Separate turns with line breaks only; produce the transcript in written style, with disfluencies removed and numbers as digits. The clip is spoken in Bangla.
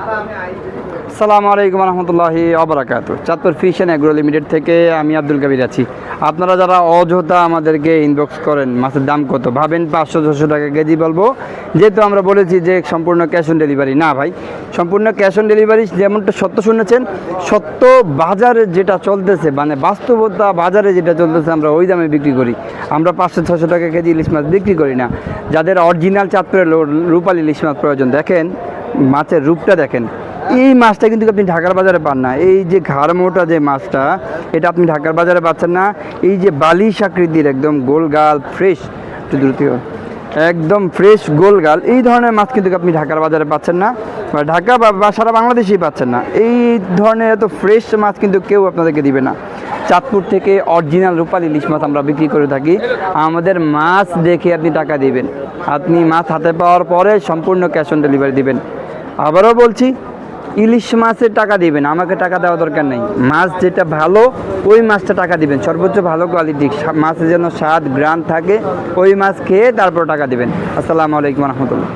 আসসালামু আলাইকুম রহমতুল্লাহি ওবারাকাতুহু। Chandpur fish and agro limited থেকে আমি আব্দুল কাবির আছি। আপনারা যারা অযথা আমাদেরকে ইনবক্স করেন মাছের দাম কত ভাবেন 500-600 টাকা কেজি বলবো, যেহেতু আমরা বলেছি যে সম্পূর্ণ ক্যাশ অন ডেলিভারি। না ভাই, সম্পূর্ণ ক্যাশ অন ডেলিভারি যেমনটা সত্য শুনেছেন, সত্য বাজারে যেটা চলতেছে, মানে বাস্তবতা বাজারে যেটা চলতেছে আমরা ওই দামে বিক্রি করি। আমরা 500-600 টাকা কেজি ইলিশ মাছ বিক্রি করি না। যাদের অরিজিনাল চাঁদপুরের রূপালী ইলিশ মাছ প্রয়োজন, দেখেন মাছের রূপটা দেখেন। এই মাছটা কিন্তু আপনি ঢাকার বাজারে পান না। এই যে ঘাড় মোটা যে মাছটা, এটা আপনি ঢাকার বাজারে পাচ্ছেন না। এই যে বালিশ আকৃতির একদম গোলগাল ফ্রেশ, একদম ফ্রেশ গোলগাল, এই ধরনের মাছ কিন্তু আপনি ঢাকার বাজারে পাচ্ছেন না, বা ঢাকা বা সারা বাংলাদেশেই পাচ্ছেন না। এই ধরনের এত ফ্রেশ মাছ কিন্তু কেউ আপনাদেরকে দিবে না। চাঁদপুর থেকে অরিজিনাল রূপালী ইলিশ মাছ আমরা বিক্রি করে থাকি। আমাদের মাছ দেখে আপনি টাকা দিবেন। আপনি মাছ হাতে পাওয়ার পরে সম্পূর্ণ ক্যাশ অন ডেলিভারি দিবেন। আবারও বলছি, ইলিশ মাছের টাকা দিবেন, আমাকে টাকা দেওয়া দরকার নেই। মাছ যেটা ভালো ওই মাছটা টাকা দিবেন, সর্বোচ্চ ভালো কোয়ালিটি মাছের যেন স্বাদ গ্রান থাকে, ওই মাছ খেয়ে তারপর টাকা দিবেন। আসসালামু আলাইকুম রহমতুল্লাহ।